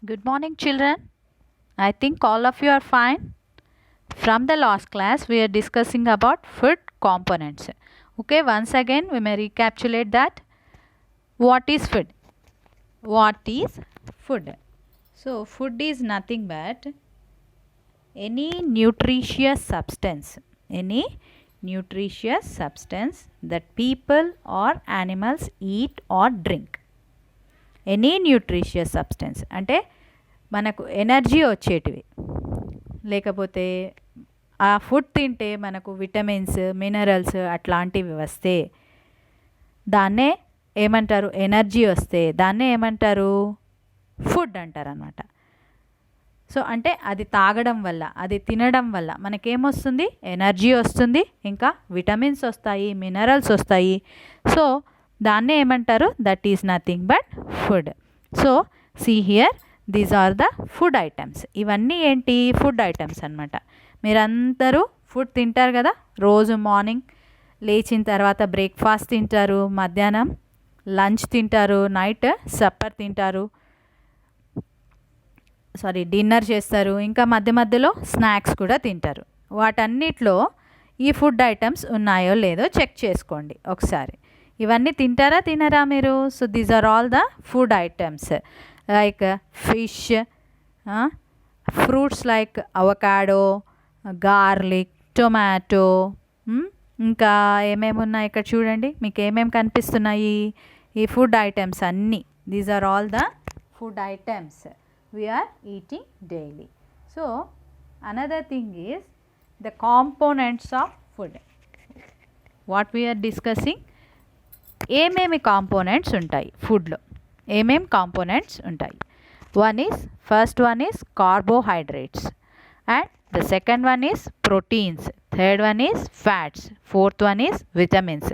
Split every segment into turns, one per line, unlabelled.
Good morning, children. I think all of you are fine. From the last class, we are discussing about food components. Okay, once again, we may recapitulate that. What is food? What is food? So, food is nothing but any nutritious substance. Any nutritious substance that people or animals eat or drink. Any nutritious substance అంటే మనకు energy వచ్చేటివి, లేకపోతే ఆ food తింటే మనకు vitamins minerals అట్లాంటివి వస్తే దాన్నే ఏమంటారు, ఎనర్జీ వస్తే దాన్నే ఏమంటారు, ఫుడ్ అంటారు అన్నమాట. సో అంటే అది తాగడం వల్ల, అది తినడం వల్ల మనకేమొస్తుంది, ఎనర్జీ వస్తుంది, ఇంకా విటమిన్స్ వస్తాయి, మినరల్స్ వస్తాయి. సో దాన్నే ఏమంటారు, that is nothing but food. So see here, these are the food items. ఇవన్నీ ఏంటి, ఫుడ్ ఐటమ్స్ అనమాట. మీరందరూ ఫుడ్ తింటారు కదా, రోజు మార్నింగ్ లేచిన తర్వాత బ్రేక్ఫాస్ట్ తింటారు, మధ్యాహ్నం లంచ్ తింటారు, నైట్ సప్పర్ తింటారు, డిన్నర్ చేస్తారు, ఇంకా మధ్య మధ్యలో స్నాక్స్ కూడా తింటారు. వాటన్నిటిలో ఈ ఫుడ్ ఐటమ్స్ ఉన్నాయో లేదో చెక్ చేసుకోండి ఒకసారి. ఇవన్నీ తింటారా తినరా మీరు? So these are all the food items like fish, fruits like avocado, garlic, tomato, ఇంకా ఏమేమి ఉన్నాయి ఇక్కడ చూడండి, మీకు ఏమేమి కనిపిస్తున్నాయి ఈ ఫుడ్ ఐటమ్స్ అన్నీ. These are all the food items we are eating daily. So another thing is the components of food. What we are discussing, ఏమేమి కాంపోనెంట్స్ ఉంటాయి ఫుడ్లో, ఏమేమి కాంపోనెంట్స్ ఉంటాయి. First one is carbohydrates, and the second one is proteins, third one is fats, fourth one is vitamins,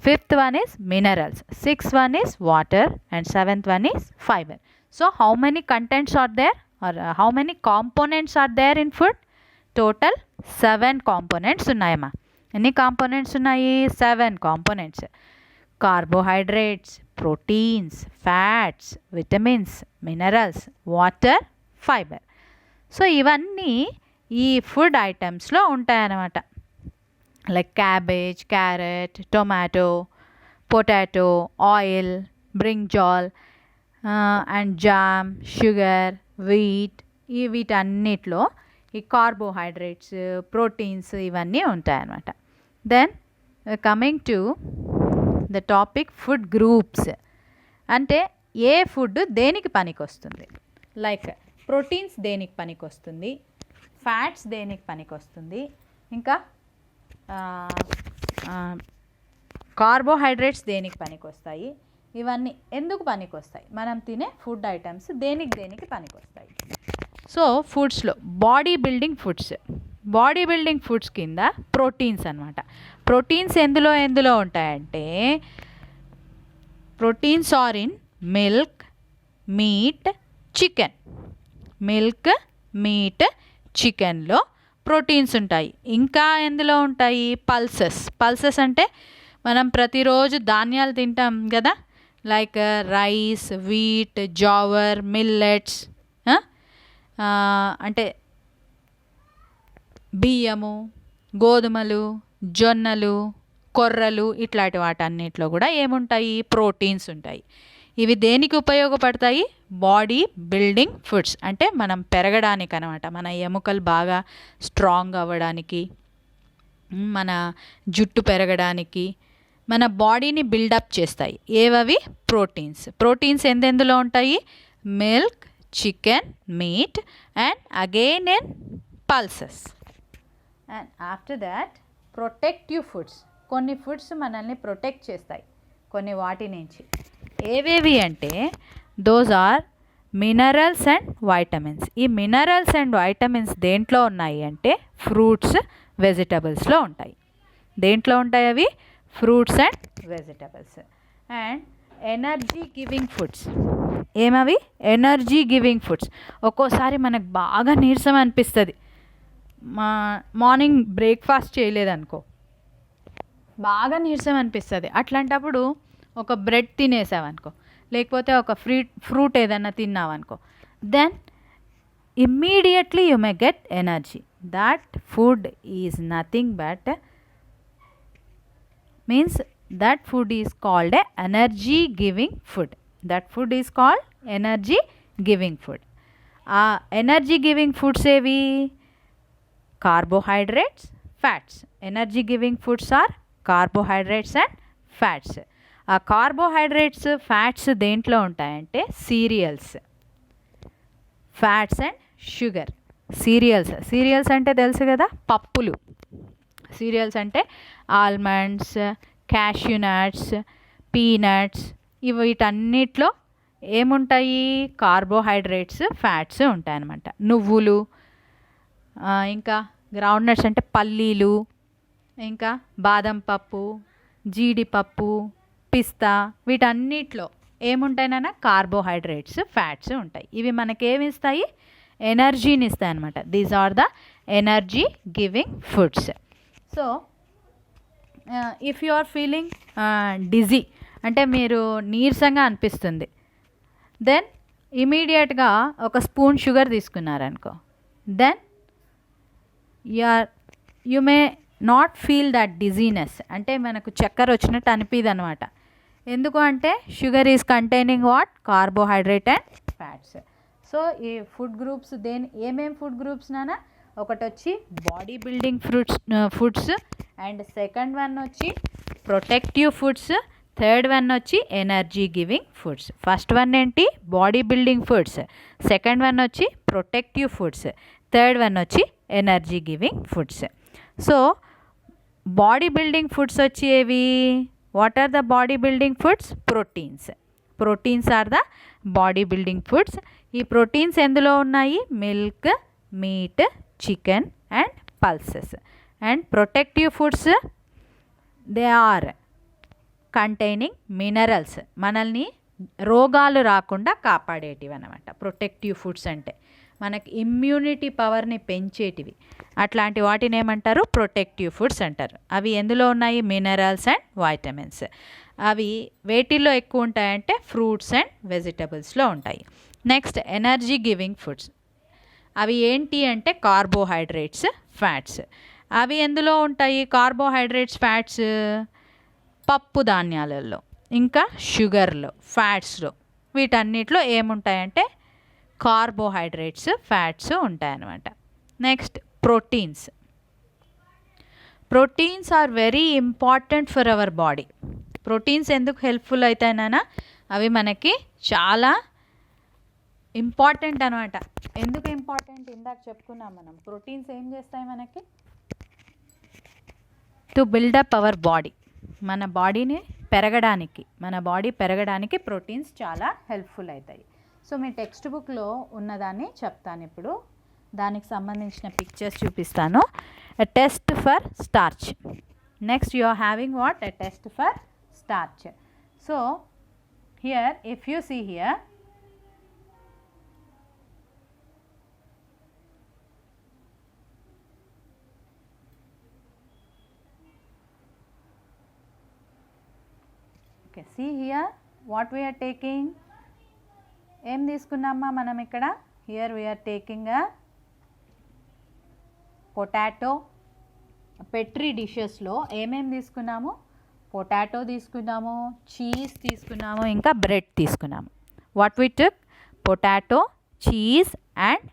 fifth one is minerals, sixth one is water, and seventh one is fibre. So how many contents are there, or how many components are there in food? Total 7 components ఉన్నాయమ్మా. ఎన్ని components ఉన్నాయి? 7 components. Carbohydrates, proteins, fats, vitamins, minerals, water, fibre. So ఇవన్నీ ఈ food ఐటమ్స్లో ఉంటాయన్నమాట. Like cabbage, carrot, tomato, potato, oil, brinjal, and jam, sugar, వీటన్నిటిలో ఈ carbohydrates, proteins ఇవన్నీ ఉంటాయన్నమాట. Then coming to the topic food groups. అంటే ఏ ఫుడ్ దేనికి పనికి వస్తుంది, లైక్ ప్రోటీన్స్ దేనికి పనికి వస్తుంది, ఫ్యాట్స్ దేనికి పనికి వస్తుంది, ఇంకా కార్బోహైడ్రేట్స్ దేనికి పనికి వస్తాయి, ఇవన్నీ ఎందుకు పనికి వస్తాయి, మనం తినే ఫుడ్ ఐటమ్స్ దేనికి పనికి వస్తాయి. సో ఫుడ్స్లో బాడీ బిల్డింగ్ ఫుడ్స్ కింద ప్రోటీన్స్ అనమాట. ప్రోటీన్స్ ఎందులో ఉంటాయంటే, proteins are in milk, meat, చికెన్లో ప్రోటీన్స్ ఉంటాయి. ఇంకా ఎందులో ఉంటాయి, పల్సెస్ అంటే మనం ప్రతిరోజు ధాన్యాలు తింటాం కదా, like rice, wheat, jowar, millets, అంటే బియ్యము, గోధుమలు, జొన్నలు, కొర్రలు, ఇట్లాంటి వాటన్నిటిలో కూడా ఏముంటాయి, ప్రోటీన్స్ ఉంటాయి. ఇవి దేనికి ఉపయోగపడతాయి, బాడీ బిల్డింగ్ ఫుడ్స్, అంటే మనం పెరగడానికి అనమాట, మన ఎముకలు బాగా స్ట్రాంగ్ అవ్వడానికి, మన జుట్టు పెరగడానికి, మన బాడీని బిల్డప్ చేస్తాయి. ఏవవి, ప్రోటీన్స్ ఎందులో ఉంటాయి, milk, chicken, meat, and again in pulses. And after that protective foods. కొన్ని ఫుడ్స్ మనల్ని ప్రొటెక్ట్ చేస్తాయి కొన్ని వాటి నుంచి. ఏవేవి అంటే, those are minerals and vitamins. ఈ మినరల్స్ అండ్ వైటమిన్స్ దేంట్లో ఉన్నాయి అంటే, ఫ్రూట్స్, వెజిటబుల్స్లో ఉంటాయి. దేంట్లో ఉంటాయి అవి, fruits and vegetables. And energy giving foods. ఏమవి, ఎనర్జీ గివింగ్ ఫుడ్స్. ఒక్కోసారి మనకు బాగా నీరసం అనిపిస్తుంది, మార్నింగ్ బ్రేక్ఫాస్ట్ చేయలేదనుకో, బాగా నీరసం అనిపిస్తుంది. అట్లాంటప్పుడు ఒక బ్రెడ్ తినేసావనుకో, లేకపోతే ఒక ఫ్రూట్ ఏదన్నా తిన్నావనుకో, then immediately you may get energy. That food is nothing but means that food is called a energy giving food. That food is called energy giving food. Energy giving foods ఏవి? Carbohydrates, fats. Energy giving foods are carbohydrates and fats. ఆ carbohydrates, fats దేంట్లో ఉంటాయంటే cereals, fats and sugar. Cereals అంటే తెలుసు కదా, పప్పులు. Serials అంటే almonds, cashew nuts, peanuts. వీటన్నిటిలో ఏముంటాయి? కార్బోహైడ్రేట్స్, ఫ్యాట్స్ ఉంటాయి అన్నమాట. నువ్వులు, ఇంకా గ్రౌండ్ నట్స్ అంటే పల్లీలు, ఇంకా బాదం పప్పు, జీడిపప్పు, పిస్తా. వీటన్నిటిలో ఏముంటాయి నాన్న? కార్బోహైడ్రేట్స్, ఫ్యాట్స్ ఉంటాయి. ఇవి మనకేమి ఇస్తాయి? ఎనర్జీని ఇస్తాయి అన్నమాట. These are the energy giving foods. So if you are feeling dizzy అంటే మీరు నీరసంగా అనిపిస్తుంది, దెన్ ఇమీడియట్గా ఒక స్పూన్ షుగర్ తీసుకున్నారనుకో, then you may not feel that dizziness. అంటే మనకు చక్కెర వచ్చినట్టు అనిపిదు అనమాట. ఎందుకు అంటే sugar is containing what? Carbohydrate and fats. So ఈ ఫుడ్ గ్రూప్స్ ఏమేం ఫుడ్ గ్రూప్స్ నానా? ఒకటి వచ్చి body building foods, and second one వచ్చి ప్రొటెక్టివ్ ఫుడ్స్, థర్డ్ వన్ వచ్చి energy giving foods. First one ఏంటి? Body building foods, second one వచ్చి protective foods, third one వచ్చి energy giving foods. So body building foods వచ్చి ఏవి? What are the body building foods? Proteins are the body building foods. ఈ proteins ఎందులో ఉన్నాయి? Milk, meat, chicken and pulses. And protective foods they are containing minerals, మనల్ని రోగాలు రాకుండా కాపాడేటివి అన్నమాట. Protective foods అంటే మనకి ఇమ్యూనిటీ పవర్ని పెంచేటివి. అట్లాంటి వాటిని ఏమంటారు? ప్రొటెక్టివ్ ఫుడ్స్ అంటారు. అవి ఎందులో ఉన్నాయి? Minerals and vitamins. అవి వేటిల్లో ఎక్కువ ఉంటాయంటే ఫ్రూట్స్ అండ్ వెజిటబుల్స్లో ఉంటాయి. Next energy giving foods. అవి ఏంటి అంటే కార్బోహైడ్రేట్స్, ఫ్యాట్స్. అవి ఎందులో ఉంటాయి? కార్బోహైడ్రేట్స్, ఫ్యాట్స్ పప్పు ధాన్యాలలో, ఇంకా షుగర్లో, ఫ్యాట్స్లో. వీటన్నిటిలో ఏముంటాయంటే కార్బోహైడ్రేట్స్, ఫ్యాట్స్ ఉంటాయన్నమాట. Next proteins. Proteins are very important for our body. Proteins ఎందుకు హెల్ప్ఫుల్ అవుతాయినా? అవి మనకి చాలా ఇంపార్టెంట్ అనమాట. ఎందుకు ఇంపార్టెంట్? ఇందాక చెప్పుకున్నాం మనం. ప్రోటీన్స్ ఏం చేస్తాయి మనకి? To build up our body. మన బాడీ పెరగడానికి ప్రోటీన్స్ చాలా హెల్ప్ఫుల్ అవుతాయి. సో మీ టెక్స్ట్ బుక్లో ఉన్నదాన్ని చెప్తాను ఇప్పుడు. దానికి సంబంధించిన పిక్చర్స్ చూపిస్తాను. A test for starch. Next you are having what? A test for starch. So here if you see here, okay, see here what we are taking. ఏం తీసుకున్నామా మనం ఇక్కడ? Here we're taking a potato. Petri డిషెస్లో ఏమేమి తీసుకున్నాము? Potato తీసుకున్నాము, cheese తీసుకున్నాము, ఇంకా బ్రెడ్ తీసుకున్నాము. What we took? Potato, cheese and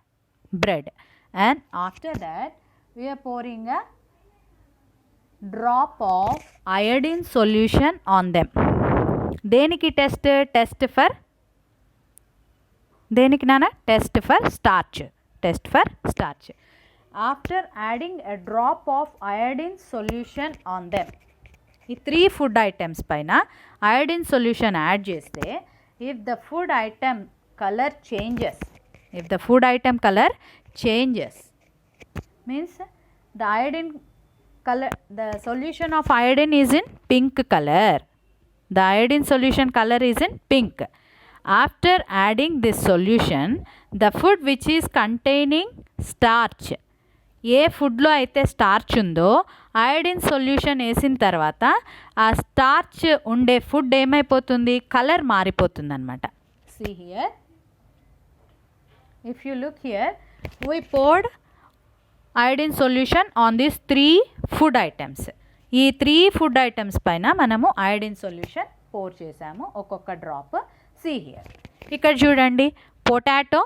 bread. And after that we're pouring a drop of iodine solution on them. దేనికి టెస్ట్? దేనికి నాన్న? Test for starch. After adding a drop of iodine solution on them. ఈ 3 food items పైన iodine solution add చేస్తే, if the food item colour changes means the iodine color, the solution of iodine is in pink color. The iodine solution color is in pink. After adding this solution, the food which is containing starch, ఏ ఫుడ్లో అయితే starch ఉందో iodine solution వేసిన తర్వాత ఆ starch ఉండే food ఏమైపోతుంది? Colour మారిపోతుంది అనమాట. See here, if you look here, we poured iodine solution on these 3 food items. ఈ 3 ఫుడ్ ఐటమ్స్ పైన మనము ఐడిన్ సొల్యూషన్ పోర్ చేసాము, ఒక్కొక్క డ్రాప్. సీ హియర్, ఇక్కడ చూడండి, పొటాటో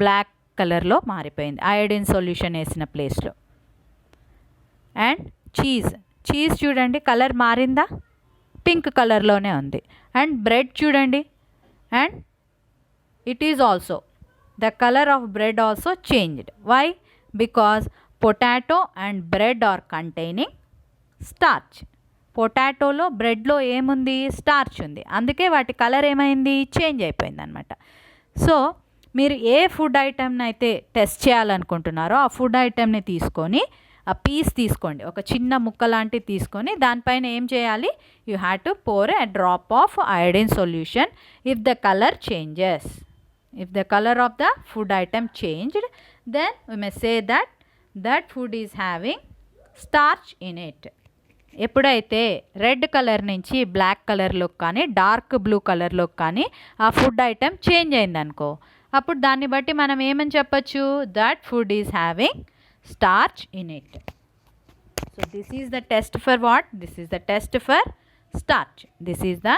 బ్లాక్ కలర్లో మారిపోయింది ఐడిన్ సొల్యూషన్ వేసిన ప్లేస్లో. అండ్ చీజ్ చూడండి, కలర్ మారిందా, పింక్ కలర్లోనే ఉంది. అండ్ బ్రెడ్ చూడండి, and it is also the color of bread also changed. Why? Because potato and bread are containing starch. పొటాటోలో బ్రెడ్లో ఏముంది, స్టార్చ్ ఉంది, అందుకే వాటి కలర్ ఏమైంది, చేంజ్ అయిపోయింది అనమాట. సో మీరు ఏ ఫుడ్ ఐటమ్ని అయితే టెస్ట్ చేయాలనుకుంటున్నారో ఆ ఫుడ్ ఐటమ్ని తీసుకొని ఆ పీస్ తీసుకోండి, ఒక చిన్న ముక్క లాంటివి తీసుకొని దానిపైన ఏం చేయాలి, you have to pour a drop of iodine solution. If the colour changes, if the color of the food item changed, then we may say that that food is having starch in it. ఎప్పుడైతే red colour నుంచి black కలర్లోకి కానీ dark blue లోకి కానీ ఆ food item change అయిందనుకో, అప్పుడు దాన్ని బట్టి మనం ఏమని చెప్పచ్చు, that food is having starch in it. So this is the test for what, this is the test for starch, this is the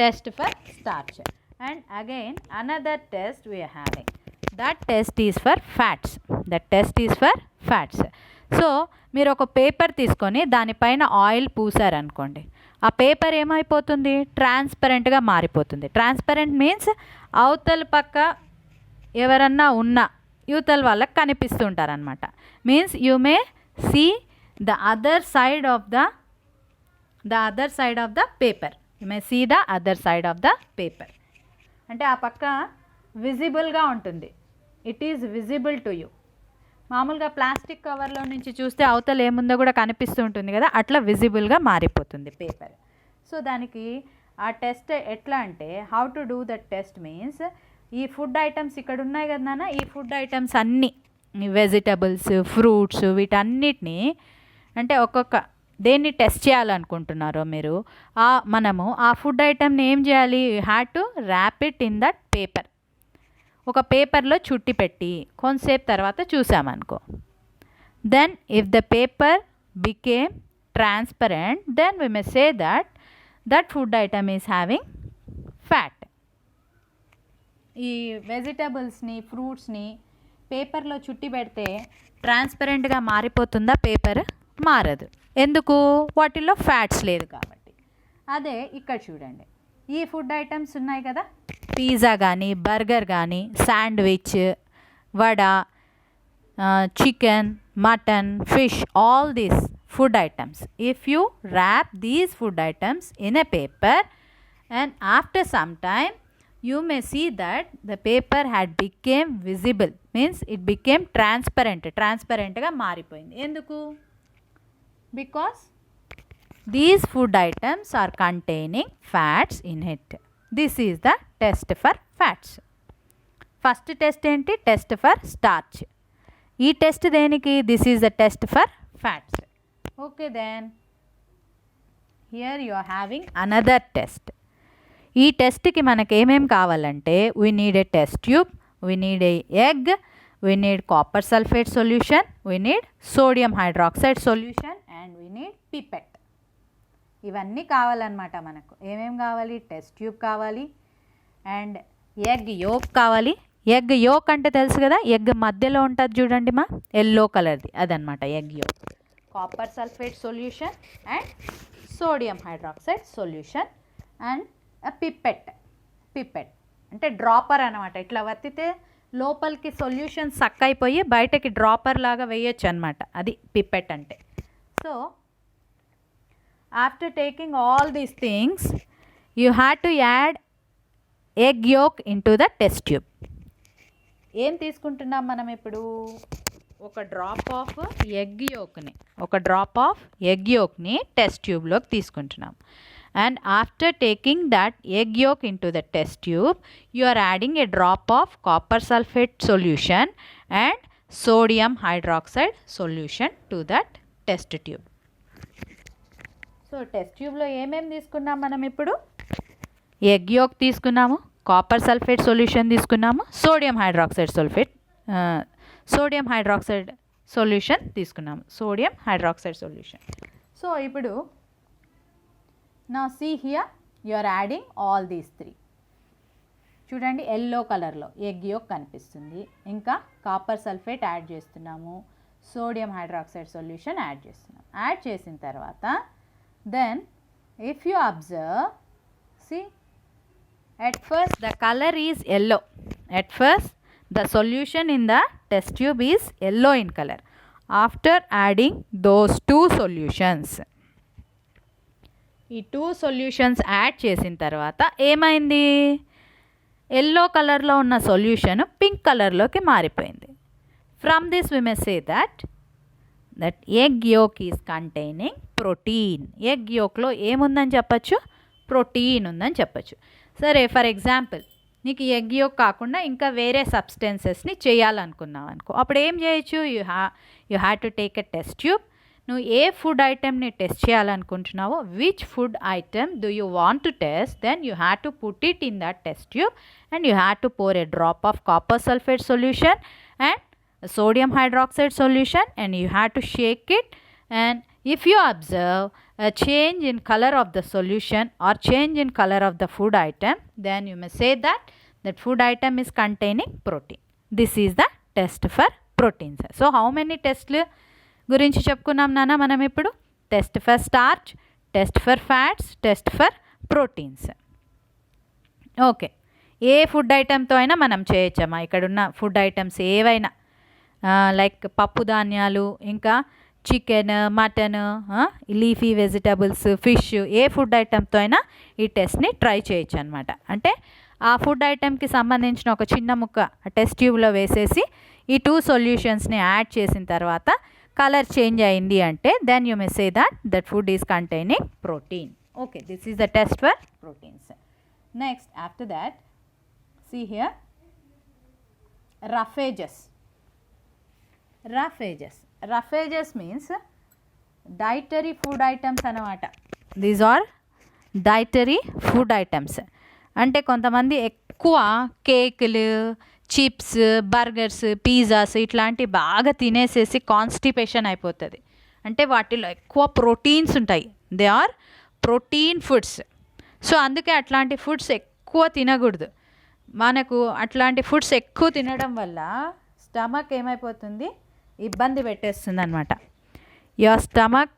test for starch. And again another test we are having, that test is for fats, that test is for fats. So మీరు ఒక paper తీసుకొని దానిపైన oil పూసారనుకోండి, ఆ paper ఏమైపోతుంది, ట్రాన్స్పరెంట్గా మారిపోతుంది. Transparent means అవతల పక్క ఎవరన్నా ఉన్న యువతల వాళ్ళకి కనిపిస్తుంటారనమాట. Means you may see the other side of the paper, you may see the other side of the paper. అంటే ఆ పక్క విజిబుల్గా ఉంటుంది, it is visible to you. మామూలుగా ప్లాస్టిక్ కవర్లో నుంచి చూస్తే అవతల ఏముందో కూడా కనిపిస్తూ ఉంటుంది కదా, అట్లా విజిబుల్గా మారిపోతుంది పేపర్. సో దానికి ఆ టెస్ట్ ఎట్లా అంటే, how to do that test means, ఈ ఫుడ్ ఐటమ్స్ ఇక్కడ ఉన్నాయి కదా నాన్న, ఈ ఫుడ్ ఐటమ్స్ అన్నీ వెజిటబుల్స్, ఫ్రూట్స్, వీటన్నిటినీ అంటే ఒక్కొక్క దేన్ని టెస్ట్ చేయాలనుకుంటున్నారో మీరు, మనము ఆ ఫుడ్ ఐటమ్ని ఏం చేయాలి, you have to wrap it in that paper. ఒక పేపర్లో చుట్టి పెట్టి కొంతసేపు తర్వాత చూసామనుకో, then if the paper became transparent, then we may say that food item is having fat. ఈ వెజిటబుల్స్ని, ఫ్రూట్స్ని పేపర్లో చుట్టి పెడితే ట్రాన్స్పరెంట్గా మారిపోతుందా పేపర్? మారదు. ఎందుకు? వాటిల్లో ఫ్యాట్స్ లేదు కాబట్టి. అదే ఇక్కడ చూడండి, ఈ ఫుడ్ ఐటమ్స్ ఉన్నాయి కదా, పిజ్జా కానీ, బర్గర్ కానీ, sandwich, vada, chicken, mutton, fish, all these food items. If you wrap these food items in a paper and after some time you may see that the paper had became visible, means it became transparent ga మారిపోయింది. ఎందుకు? Because these food items are containing fats in it. This is the test for fats. First test ఏంటి? Test for starch. ఈ test దేనికి? This is the test for fats. Okay, then here you are having another test. ఈ టెస్ట్కి మనకు ఏమేమి కావాలంటే, we need a test tube, we need a egg, we need copper sulfate solution, we need sodium hydroxide solution and we need pipette. ఇవన్నీ కావాలన్నమాట మనకు. ఏమేమి కావాలి? టెస్ట్ ట్యూబ్ కావాలి అండ్ ఎగ్ యోక్ కావాలి. ఎగ్ యోక్ అంటే తెలుసు కదా, ఎగ్ మధ్యలో ఉంటుంది చూడండి మా, ఎల్లో కలర్ది, అదనమాట egg yolk. Copper sulphate solution and sodium hydroxide solution and pipette అంటే డ్రాపర్ అనమాట. ఇట్లా వత్తితే లోపలికి సొల్యూషన్ సక్ అయిపోయి బయటకి డ్రాపర్ లాగా వేయచ్చు అనమాట, అది పిప్పెట్ అంటే. So after taking all these things you have to add egg yolk into the test tube. ఏం తీసుకుంటున్నాం మనం ఇప్పుడు? ఒక డ్రాప్ ఆఫ్ ఎగ్ యోక్ని టెస్ట్ ట్యూబ్లోకి తీసుకుంటున్నాం. And after taking that egg yolk into the test tube, you are adding a drop of copper sulfate solution and sodium hydroxide solution to that test tube. So test tube lo em తీసుకున్నాం మనం ఇప్పుడు? egg yolk తీసుకున్నాము, copper sulfate solution తీసుకున్నాము, sodium hydroxide sodium hydroxide solution తీసుకున్నాము, sodium hydroxide solution. So ఇప్పుడు నా see here you are adding all these 3. చూడండి yellow కలర్లో ఎగ్ యోక్ కనిపిస్తుంది, ఇంకా కాపర్ సల్ఫేట్ యాడ్ చేస్తున్నాము, సోడియం హైడ్రాక్సైడ్ సొల్యూషన్ యాడ్ చేస్తున్నాం. యాడ్ చేసిన తర్వాత then if you observe, see, at first the color is yellow. At first the solution in the test tube is yellow in color. After adding those 2 solutions, ఈ 2 solutions add చేసిన తర్వాత ఏమైంది, yellow కలర్లో ఉన్న solution pink కలర్లోకి మారిపోయింది. From this we may say that egg yolk is containing protein. Egg యోక్లో ఏముందని చెప్పచ్చు, ప్రోటీన్ ఉందని చెప్పచ్చు. సరే, ఫర్ ఎగ్జాంపుల్ నీకు ఎగ్ యోక్ కాకుండా ఇంకా వేరే సబ్స్టెన్సెస్ని చేయాలనుకున్నావు అనుకో, అప్పుడు ఏం చేయొచ్చు, you have to take a test tube. నువ్వు ఏ ఫుడ్ ఐటెంని టెస్ట్ చేయాలనుకుంటున్నావో, which food item do you want to test, then you have to put it in that test tube and you have to pour a drop of copper sulfate solution and sodium hydroxide solution and you have to shake it. And if you observe a change in color of the solution or change in color of the food item, then you may say that that food item is containing protein. This is the test for proteins. So how many tests గురించి చెప్పుకున్నాం నాన్న మనం ఇప్పుడు? Test for starch, test for fats, test for proteins. Okay, ఏ food ఐటెంతో అయినా మనం చేయొచ్చమ్మా. ఇక్కడున్న ఫుడ్ ఐటమ్స్ ఏవైనా లైక్ పప్పు ధాన్యాలు, ఇంకా chicken, mutton, leafy vegetables, fish, ఏ ఫుడ్ ఐటెంతో అయినా ఈ టెస్ట్ని ట్రై చేయొచ్చు అనమాట. అంటే ఆ ఫుడ్ ఐటెంకి సంబంధించిన ఒక చిన్న ముక్క టెస్ట్ ట్యూబ్లో వేసేసి ఈ 2 సొల్యూషన్స్ని యాడ్ చేసిన తర్వాత కలర్ చేంజ్ అయింది అంటే then you may say that food is containing protein. Okay, this is the test for proteins. Next after that see here, roughages means dietary food items అనమాట. దీస్ ఆర్ డైటరీ ఫుడ్ ఐటమ్స్. అంటే కొంతమంది ఎక్కువ కేకులు, చిప్స్, బర్గర్స్, పిజ్జాస్ ఇట్లాంటివి బాగా తినేసేసి కాన్స్టిపేషన్ అయిపోతుంది. అంటే వాటిలో ఎక్కువ ప్రోటీన్స్ ఉంటాయి, they are protein foods. So అందుకే అట్లాంటి ఫుడ్స్ ఎక్కువ తినకూడదు. మనకు అట్లాంటి ఫుడ్స్ ఎక్కువ తినడం వల్ల స్టమక్ ఏమైపోతుంది, ఇబ్బంది పెట్టేస్తుంది అనమాట. యువర్ స్టమక్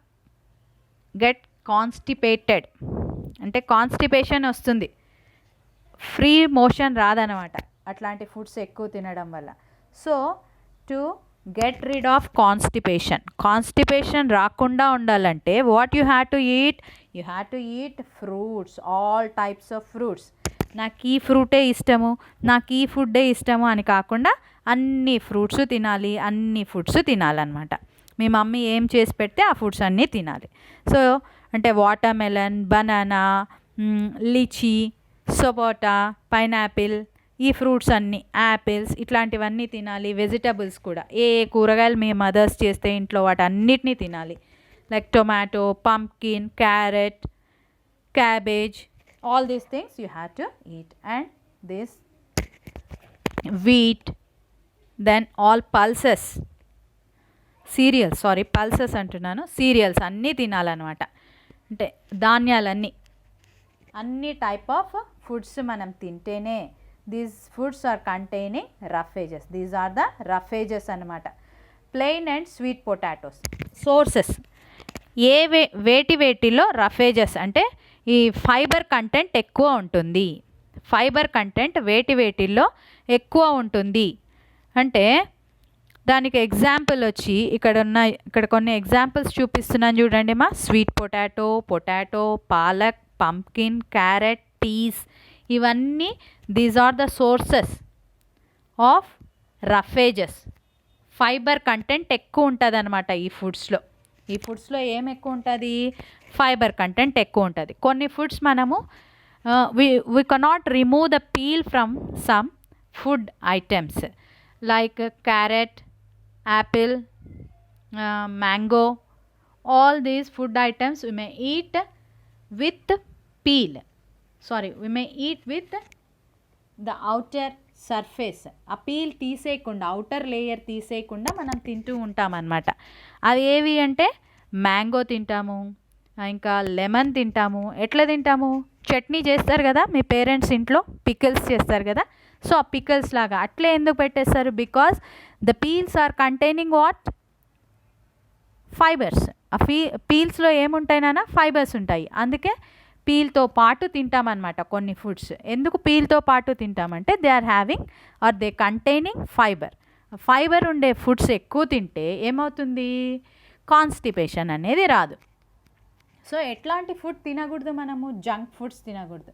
గెట్ కాన్స్టిపేటెడ్, అంటే కాన్స్టిపేషన్ వస్తుంది, ఫ్రీ మోషన్ రాదనమాట అట్లాంటి ఫుడ్స్ ఎక్కువ తినడం వల్ల. So to get rid of constipation రాకుండా ఉండాలంటే what you have to eat, you have to eat fruits, all types of fruits. నాకు ఈ ఫ్రూటే ఇష్టము, నాకు ఈ ఫుడ్డే ఇష్టము అని కాకుండా అన్ని ఫ్రూట్స్ తినాలి, అన్ని ఫుడ్స్ తినాలన్నమాట. మీ మమ్మీ ఏం చేసి పెడితే ఆ ఫుడ్స్ అన్నీ తినాలి. సో అంటే వాటర్ మెలన్, బనానా, లిచీ, సపోటా, పైనాపిల్, ఈ ఫ్రూట్స్ అన్నీ, యాపిల్స్ ఇట్లాంటివన్నీ తినాలి. వెజిటబుల్స్ కూడా ఏ కూరగాయలు మీ మదర్స్ చేస్తే ఇంట్లో వాటన్నిటినీ తినాలి. Like tomato, pumpkin, carrot, cabbage, all these things you have to eat. And this wheat, then all pulses, pulses అంటున్నాను, సీరియల్స్ అన్నీ తినాలన్నమాట. అంటే ధాన్యాలన్నీ, అన్ని టైప్ ఆఫ్ ఫుడ్స్ మనం తింటేనే these foods are containing roughages. These are the roughages అనమాట. Plain and sweet potatoes sources. వేటిలో roughages అంటే ఈ ఫైబర్ కంటెంట్ ఎక్కువ ఉంటుంది. ఫైబర్ కంటెంట్ వేటిలో ఎక్కువ ఉంటుంది అంటే దానికి ఎగ్జాంపుల్ వచ్చి ఇక్కడ కొన్ని ఎగ్జాంపుల్స్ చూపిస్తున్నాను చూడండి మా. Sweet potato, palak, pumpkin, carrot, peas, ఇవన్నీ these are the sources of roughages. Fibre content ఎక్కువ ఉంటుంది అనమాట ఈ ఫుడ్స్లో ఏం ఎక్కువ ఉంటుంది, ఫైబర్ కంటెంట్ ఎక్కువ ఉంటుంది. కొన్ని ఫుడ్స్ మనము we cannot remove the peel from some food items like carrot, apple, mango. All these food items we may eat with peel. We may eat with the outer surface, ఆ peel తీసేయకుండా, outer layer తీసేయకుండా మనం తింటూ ఉంటామన్నమాట. అవి ఏవి అంటే mango తింటాము, ఇంకా lemon తింటాము. ఎట్లా తింటాము? చట్నీ చేస్తారు కదా మీ పేరెంట్స్ ఇంట్లో, పికిల్స్ చేస్తారు కదా, సో ఆ పికిల్స్ లాగా అట్లే ఎందుకు పెట్టేస్తారు? Because the peels are containing what? Fibres. ఆ పీల్స్లో ఏముంటాయి నాన్న? ఫైబర్స్ ఉంటాయి. అందుకే పీల్తో పాటు తింటామన్నమాట కొన్ని ఫుడ్స్. ఎందుకు పీల్తో పాటు తింటామంటే they are having are they containing fibre. Fibre ఉండే ఫుడ్స్ ఎక్కువ తింటే ఏమవుతుంది? కాన్స్టిపేషన్ అనేది రాదు. సో ఎట్లాంటి ఫుడ్ తినకూడదు మనము? జంక్ ఫుడ్స్ తినకూడదు.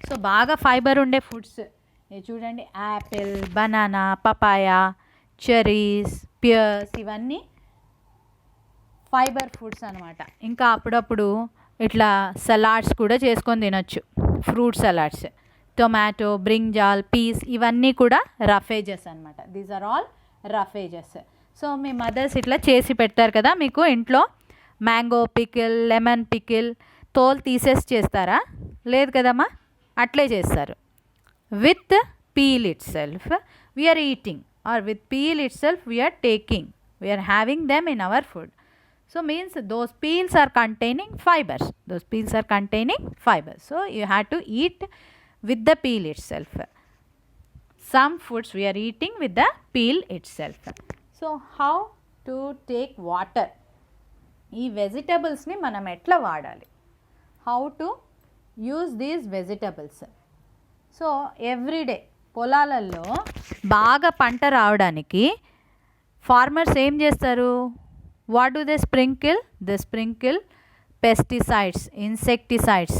సో బాగా ఫైబర్ ఉండే ఫుడ్స్ చూడండి, apple, banana, papaya, cherries, pears, ఇవన్నీ ఫైబర్ ఫుడ్స్ అనమాట. ఇంకా అప్పుడప్పుడు ఇట్లా సలాడ్స్ కూడా చేసుకొని తినొచ్చు, fruit salads. Tomato, brinjal, peas, ఇవన్నీ కూడా రఫేజెస్ అనమాట. These are all roughages. So మీ మదర్స్ ఇట్లా చేసి పెడతారు కదా మీకు ఇంట్లో. మ్యాంగో పికిల్, లెమన్ పికిల్ తోలు తీసేసి చేస్తారా? లేదు కదమ్మా, అట్లే చేస్తారు. With peel itself we are eating, or with peel itself we are taking, we are having them in our food. So means those peels are containing fibers. Those peels are containing fibers. So you have to eat with the peel itself. Some foods we are eating with the peel itself. So how to take water? ఈ వెజిటబుల్స్ని మనం ఎట్లా వాడాలి? How to use these vegetables? So everyday పొలాలలో బాగా పంట రావడానికి farmers ఏం చేస్తారు? What do they sprinkle? They sprinkle pesticides, insecticides.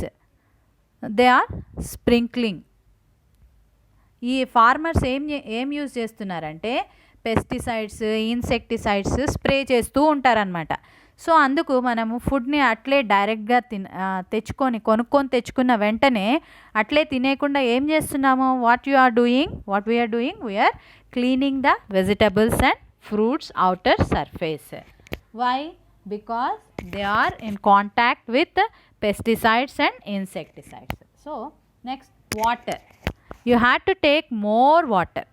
They are sprinkling. ఈ ఫార్మర్స్ ఏం యూజ్ చేస్తున్నారంటే పెస్టిసైడ్స్, ఇన్సెక్టిసైడ్స్ స్ప్రే చేస్తూ ఉంటారనమాట. సో అందుకు మనము ఫుడ్ని అట్లే డైరెక్ట్గా కొనుక్కొని తెచ్చుకున్న వెంటనే అట్లే తినేయకుండా ఏం చేస్తున్నాము? What we are doing? We are cleaning the vegetables and fruits outer surface. Why? Because they are in contact with pesticides and insecticides. So next, water. You have to take more water.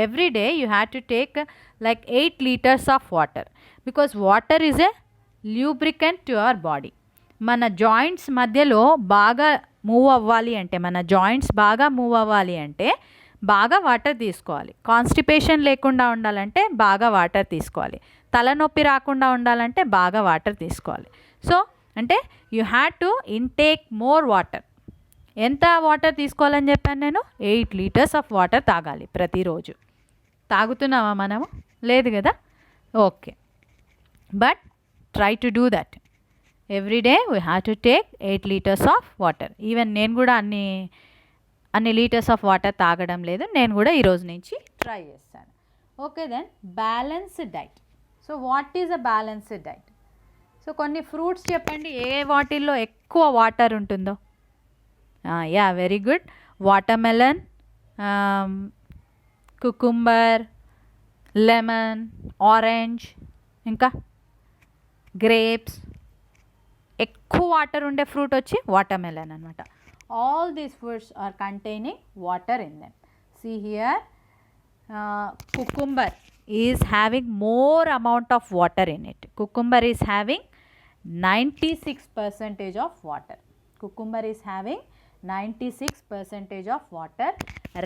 Every day you have to take like 8 liters of water, because water is a lubricant to our body. మన joints మధ్యలో బాగా move అవ్వాలి అంటే బాగా water తీసుకోవాలి. Constipation లేకుండా ఉండాలంటే బాగా వాటర్ తీసుకోవాలి. తలనొప్పి రాకుండా ఉండాలంటే బాగా వాటర్ తీసుకోవాలి. సో అంటే you have to intake more water. ఎంత వాటర్ తీసుకోవాలని చెప్పాను నేను? 8 liters ఆఫ్ వాటర్ తాగాలి ప్రతిరోజు. తాగుతున్నామా మనము? లేదు కదా. Okay, but try to do that. Every day we have to take 8 liters of water. Even నేను కూడా అన్ని లీటర్స్ ఆఫ్ వాటర్ తాగడం లేదు. నేను కూడా ఈరోజు నుంచి ట్రై చేస్తాను. Okay, then balanced diet. So what is a balanced diet? So కొన్ని ఫ్రూట్స్ చెప్పండి, ఏ వాటిల్లో ఎక్కువ వాటర్ ఉంటుందో? Yeah, very good. Watermelon, cucumber, lemon, orange, ఇంకా గ్రేప్స్. ఎక్కువ వాటర్ ఉండే ఫ్రూట్ వచ్చి వాటర్మెలన్ అనమాట. All these fruits are containing water in them. See here, cucumber is having more amount of water in it. Cucumber is having 96% of water. Cucumber is having 96% of water.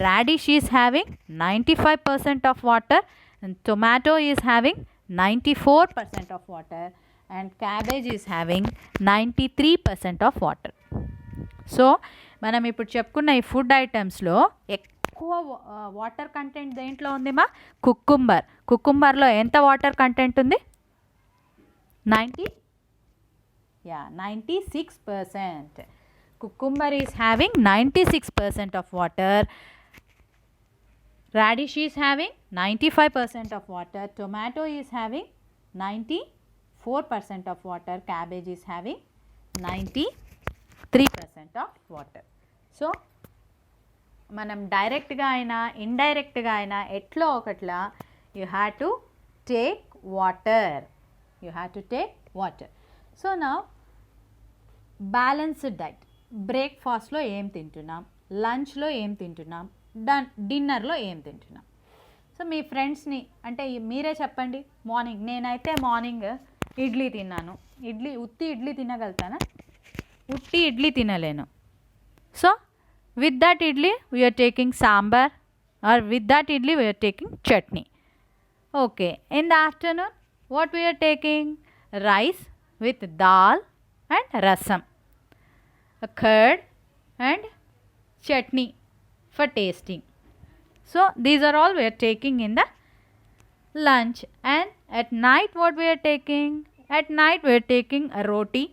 Radish is having 95% of water, and tomato is having 94% of water, and cabbage is having 93% of water. So మనం ఇప్పుడు చెప్పుకున్న ఈ food ఐటమ్స్లో ఎక్కువ water content దేంట్లో ఉంది మా? కుకుంబర్లో ఎంత water content ఉంది? 96%. Cucumber is having 96% of water. Radish is having 95% of water. Tomato is having 94% of water. Cabbage is having 93% of water. So మనం డైరెక్ట్గా అయినా ఇండైరెక్ట్గా అయినా ఎట్లో ఒకట్లా you have to take water. So నా బ్యాలెన్స్డ్ డైట్. బ్రేక్ఫాస్ట్లో ఏం తింటున్నాం, లంచ్లో ఏం తింటున్నాం, డిన్నర్లో ఏం తింటున్నాం. సో మీ ఫ్రెండ్స్ని అంటే మీరే చెప్పండి. మార్నింగ్ నేనైతే మార్నింగ్ ఇడ్లీ తిన్నాను. ఉత్తి ఇడ్లీ తినగలుగుతానా? ఉట్టి ఇడ్లీ తినలేను. So with that idli we're taking sambar or with that idli we're taking chutney. Okay, in the afternoon what we're taking? Rice with dal and rasam, a curd and chutney for tasting. So these are all we are taking in the lunch. And at night what we are taking? At night we are taking a roti.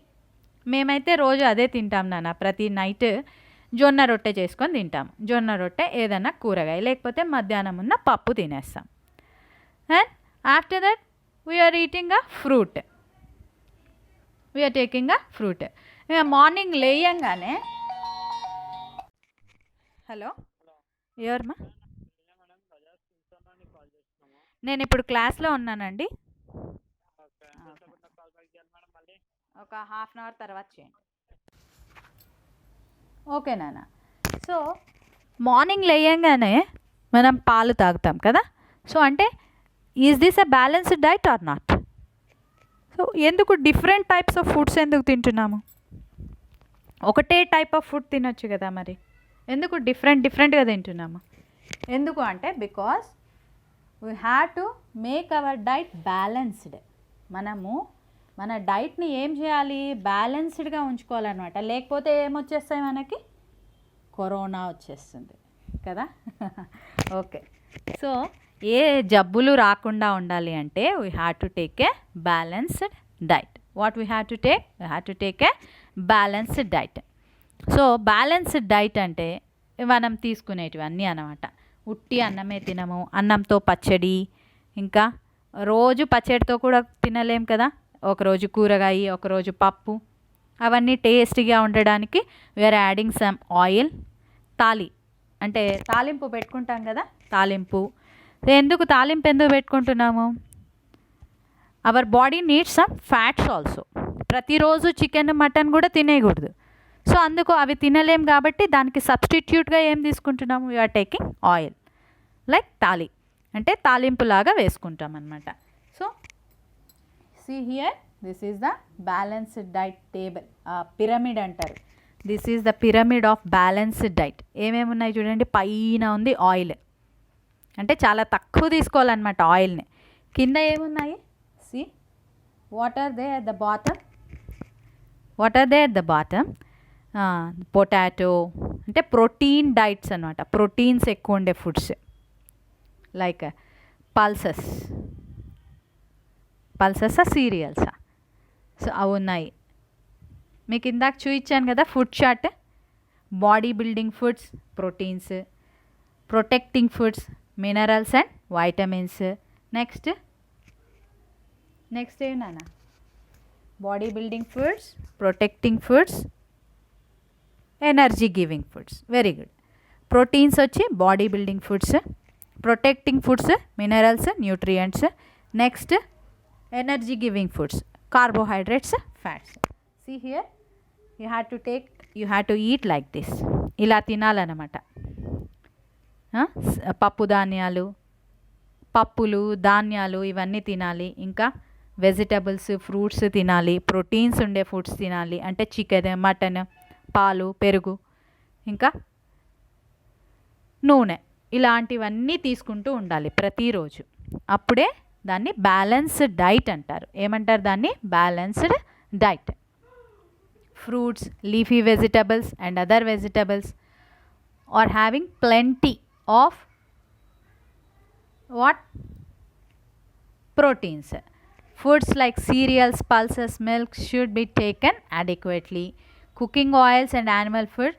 మేమైతే రోజు అదే తింటాం నాన్న. ప్రతి night జొన్న రొట్టె చేసుకొని తింటాం. జొన్న రొట్టె ఏదైనా కూరగాయ, లేకపోతే మధ్యాహ్నం ఉన్న పప్పు తినేస్తాం. And after that we're eating a fruit. We're taking a fruit. Morning లేయంగానే హలో ఎవరమ్మా? నేను ఇప్పుడు క్లాస్లో ఉన్నానండి. ఒక హాఫ్ అన్ అవర్ తర్వాత చేయండి. ఓకే నాన్న. సో మార్నింగ్ లేయంగానే మనం పాలు తాగుతాం కదా. సో అంటే is this a balanced diet are not? So ఎందుకు డిఫరెంట్ టైప్స్ ఆఫ్ ఫుడ్స్ ఎందుకు తింటున్నాము? ఒకటే టైప్ ఆఫ్ ఫుడ్ తినొచ్చు కదా, మరి ఎందుకు డిఫరెంట్గా తింటున్నాము? ఎందుకు అంటే because we have to make our diet balanced. మనము మన డైట్ని ఏం చేయాలి? బ్యాలెన్స్డ్గా ఉంచుకోవాలన్నమాట. లేకపోతే ఏమొచ్చేస్తాయి మనకి? కరోనా వచ్చేస్తుంది కదా. ఓకే, సో ఏ జబ్బులు రాకుండా ఉండాలి అంటే we have to take a balanced diet. What we have to take? We have to take a balanced diet. So balanced diet అంటే మనం తీసుకునేటివి అన్నీ అన్నమాట. ఉట్టి అన్నమే తినము, అన్నంతో పచ్చడి, ఇంకా రోజు పచ్చడితో కూడా తినలేం కదా. ఒకరోజు కూరగాయ, ఒకరోజు పప్పు, అవన్నీ టేస్టీగా ఉండడానికి వీఆర్ యాడింగ్ సమ్ ఆయిల్. అంటే తాలింపు పెట్టుకుంటాం కదా, తాలింపు. ఎందుకు తాలింపు ఎందుకు పెట్టుకుంటున్నాము? Our body needs some fats also. ప్రతిరోజు చికెన్ మటన్ కూడా తినేయకూడదు. సో అందుకు అవి తినలేం కాబట్టి దానికి సబ్స్టిట్యూట్గా ఏం తీసుకుంటున్నాము? వీఆర్ టేకింగ్ ఆయిల్, లైక్ అంటే తాలింపులాగా వేసుకుంటాం అన్నమాట. So see here, this is the balanced diet table, pyramid అంటారు. This is the pyramid of balanced diet. ఏమేమి ఉన్నాయి చూడండి. పైన ఉంది ఆయిల్, అంటే చాలా తక్కువ తీసుకోవాలన్నమాట ఆయిల్ని. కింద ఏమున్నాయి? See what are they at the bottom? Potato, అంటే ప్రోటీన్ డైట్స్ అనమాట. ప్రోటీన్స్ ఎక్కువ ఉండే ఫుడ్స్ లైక్ పల్సెస్ సీరియల్సా? సో అవి ఉన్నాయి. మీకు ఇందాక చూపించాను కదా food chart. Body building foods, proteins, protecting foods, minerals and vitamins. Next ఏమన్నా? Body building foods, protecting foods, energy giving foods. Very good. Proteins వచ్చి body building foods, protecting foods, minerals, nutrients. Next energy giving foods, carbohydrates, fats. See here, you have to eat like this. ఇలా తినాలన్నమాట. పప్పు ధాన్యాలు, పప్పులు, ధాన్యాలు ఇవన్నీ తినాలి. ఇంకా vegetables, fruits తినాలి. ప్రోటీన్స్ ఉండే ఫుడ్స్ తినాలి, అంటే చికెన్, మటన్, పాలు, పెరుగు, ఇంకా నూనె, ఇలాంటివన్నీ తీసుకుంటూ ఉండాలి ప్రతిరోజు. అప్పుడే దాన్ని బ్యాలెన్స్డ్ డైట్ అంటారు. ఏమంటారు దాన్ని? Balanced diet. Fruits, leafy vegetables and other vegetables are having plenty of what? Proteins. Foods like cereals, pulses, milk should be taken adequately. Cooking oils and animal food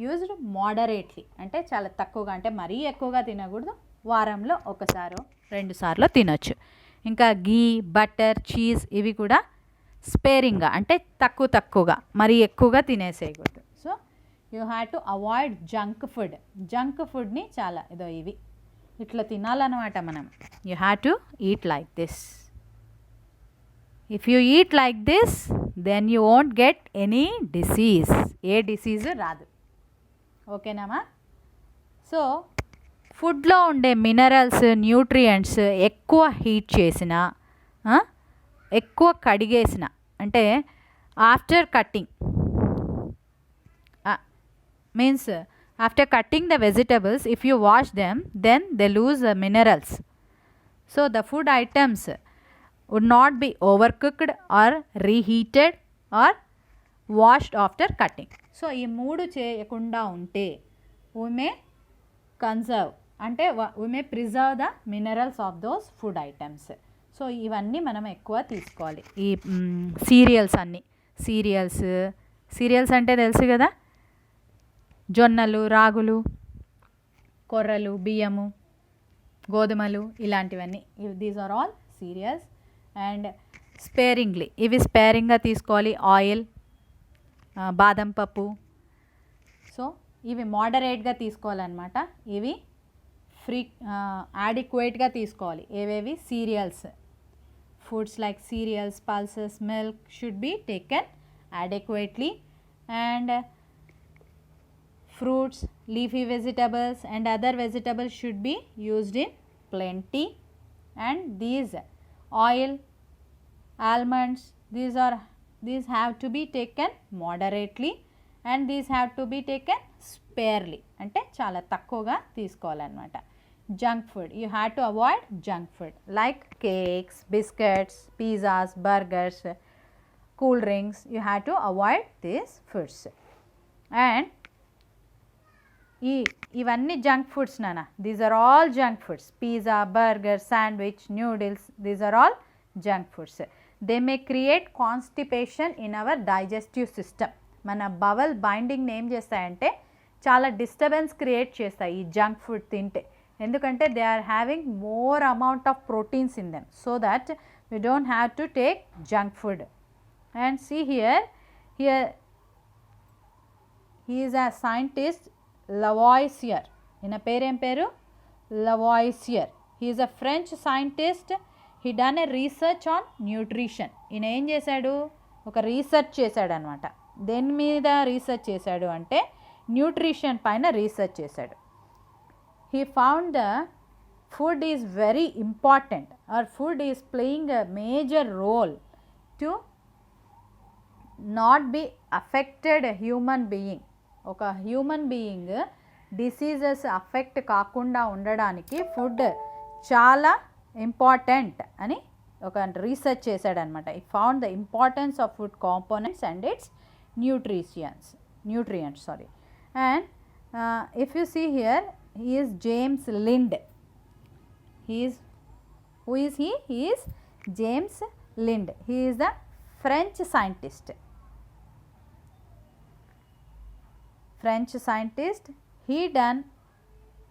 used moderately. అంటే చాలా తక్కువగా, అంటే మరీ ఎక్కువగా తినకూడదు. వారంలో ఒకసారో 2 సార్లు తినొచ్చు. ఇంకా గీ, బటర్, చీజ్ ఇవి కూడా స్పేరింగ్గా, అంటే తక్కువగా, మరీ ఎక్కువగా తినేసేయకూడదు. So you have to avoid junk ఫుడ్ని చాలా ఇవి ఇట్లా తినాలన్నమాట మనం. You have to eat like this. If you eat like this then you won't get any disease. ఏ డిసీజ్ రాదు. ఓకేనామా? సో ఫుడ్లో ఉండే మినరల్స్, న్యూట్రియంట్స్ ఎక్కువ హీట్ చేసిన, ఎక్కువ కడిగేసిన, అంటే after cutting means after cutting the vegetables, if you wash them, then they lose the minerals. So the food items would not be overcooked or reheated or washed after cutting. So ఈ మూడు చేయకుండా ఉంటే we may conserve, అంటే we may preserve the minerals of those food items. So ఇవన్నీ మనం ఎక్కువ తీసుకోవాలి. ఈ సీరియల్స్ అన్నీ, సీరియల్స్ అంటే తెలుసు కదా, జొన్నలు, రాగులు, కొర్రలు, బియ్యము, గోధుమలు, ఇలాంటివన్నీ. These are all cereals. And sparingly, ఇవి స్పేరింగ్గా తీసుకోవాలి. ఆయిల్, బాదం పప్పు, సో ఇవి మోడరేట్గా తీసుకోవాలన్నమాట. ఇవి యాడిక్వేట్గా తీసుకోవాలి. ఏవేవి? Serials. Foods like serials, pulses, milk should be taken adequately. And fruits, leafy vegetables and other vegetables should be used in plenty. And these oil, almonds, these have to be taken moderately, and these have to be taken sparely, అంటే చాలా తక్కువగా తీసుకోవాలన్నమాట. Junk food, you have to avoid junk food like cakes, biscuits, pizzas, burgers, cool drinks. You have to avoid these foods. And ఇవన్నీ junk foods నానా, these are all junk foods. Pizza, burger, sandwich, noodles, these are all junk foods. They may create constipation in our digestive system. మన bowel బైండింగ్ని ఏం చేస్తాయంటే చాలా disturbance create చేస్తాయి ఈ junk food తింటే. ఎందుకంటే they are having more amount of proteins in them, so that we don't have to take junk food. And see here he is a scientist Lavoisier. ఈయన పేరేం పేరు? Lavoisier. He is a French scientist. He done a research on nutrition. ఈయన ఏం చేశాడు? ఒక research చేశాడు అనమాట. దేని మీద రీసెర్చ్ చేశాడు అంటే న్యూట్రిషన్ పైన రీసెర్చ్ చేశాడు. He found the food is very important, or food is playing a major role to not be affected a human being. ఒక హ్యూమన్ బీయింగ్ డిసీజెస్ అఫెక్ట్ కాకుండా ఉండడానికి ఫుడ్ చాలా ఇంపార్టెంట్ అని ఒక రీసెర్చ్ చేశాడనమాట. He found the importance of food components and its nutrients. And if you see here, he is James Lind. Who is he? He is James Lind. He is the French scientist.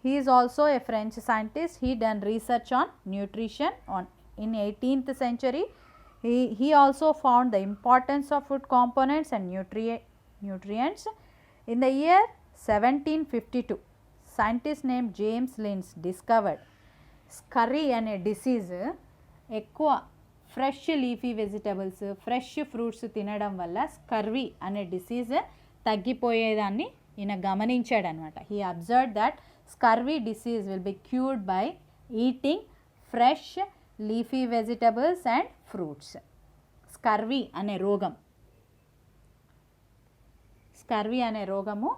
He is also a French scientist. He done research on nutrition in 18th century. He also found the importance of food components and nutrients. In the year 1752, scientist named James Lind discovered scurry అనే disease ఎక్కువ fresh leafy vegetables, fresh fruits తినడం వల్ల scurvy అనే disease తగ్గిపోయేదాన్ని ఈయన గమనించాడనమాట. He observed that scurvy disease will be cured by eating fresh leafy vegetables and fruits. Scurvy అనే రోగము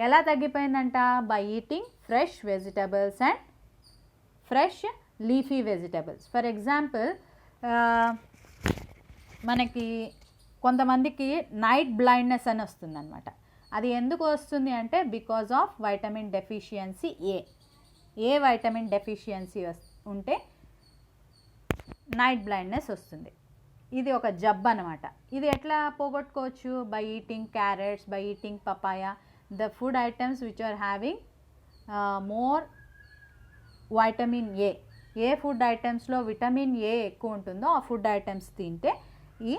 ఎలా తగ్గిపోయిందంట? By eating fresh vegetables and fresh leafy vegetables. For example, మనకి కొంతమందికి నైట్ బ్లైండ్నెస్ అని వస్తుందన్నమాట. అది ఎందుకు వస్తుంది అంటే because of vitamin deficiency A vitamin deficiency ఉంటే నైట్ బ్లైండ్నెస్ వస్తుంది. ఇది ఒక జబ్బు అనమాట. ఇది ఎట్లా పోగొట్టుకోవచ్చు? By eating carrots, by eating papaya, the food items which are having more vitamin A food ఐటమ్స్లో విటమిన్ ఏ ఎక్కువ ఉంటుందో ఆ ఫుడ్ ఐటమ్స్ తింటే ఈ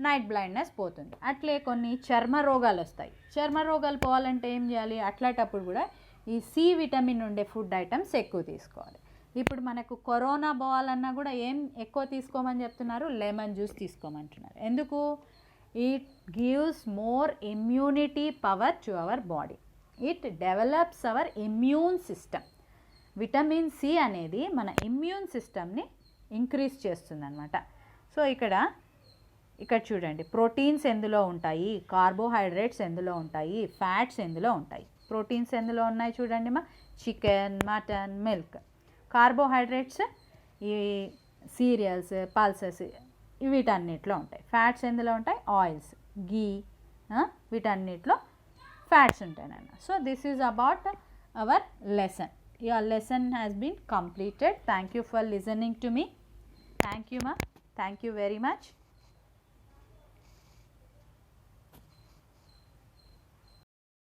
నైట్ బ్లైండ్నెస్ పోతుంది. అట్లే కొన్ని చర్మ రోగాలు వస్తాయి. చర్మ రోగాలు పోవాలంటే ఏం చేయాలి? అట్లాంటప్పుడు కూడా ఈ సి విటమిన్ ఉండే ఫుడ్ ఐటమ్స్ ఎక్కువ తీసుకోవాలి. ఇప్పుడు మనకు కరోనా పోవాలన్నా కూడా ఏం ఎక్కువ తీసుకోమని చెప్తున్నారు? లెమన్ జ్యూస్ తీసుకోమంటున్నారు. ఎందుకు? It gives more immunity power to our body. It develops our immune system. Vitamin C అనేది మన ఇమ్యూన్ సిస్టమ్ని ఇంక్రీజ్ చేస్తుంది అనమాట. సో ఇక్కడ చూడండి, ప్రోటీన్స్ ఎందులో ఉంటాయి, కార్బోహైడ్రేట్స్ ఎందులో ఉంటాయి, ఫ్యాట్స్ ఎందులో ఉంటాయి. ప్రోటీన్స్ ఎందులో ఉన్నాయి చూడండి మా, చికెన్, మటన్, మిల్క్. కార్బోహైడ్రేట్స్ ఈ సీరియల్స్, పల్సెస్ వీటన్నిటిలో ఉంటాయి. ఫ్యాట్స్ ఎందులో ఉంటాయి, ఆయిల్స్, గీ, వీటన్నిటిలో ఫ్యాట్స్ ఉంటాయి నాన్న. So this is about our lesson. Your lesson has been completed. Thank you for listening to me. Thank you మా, థ్యాంక్ యూ వెరీ మచ్.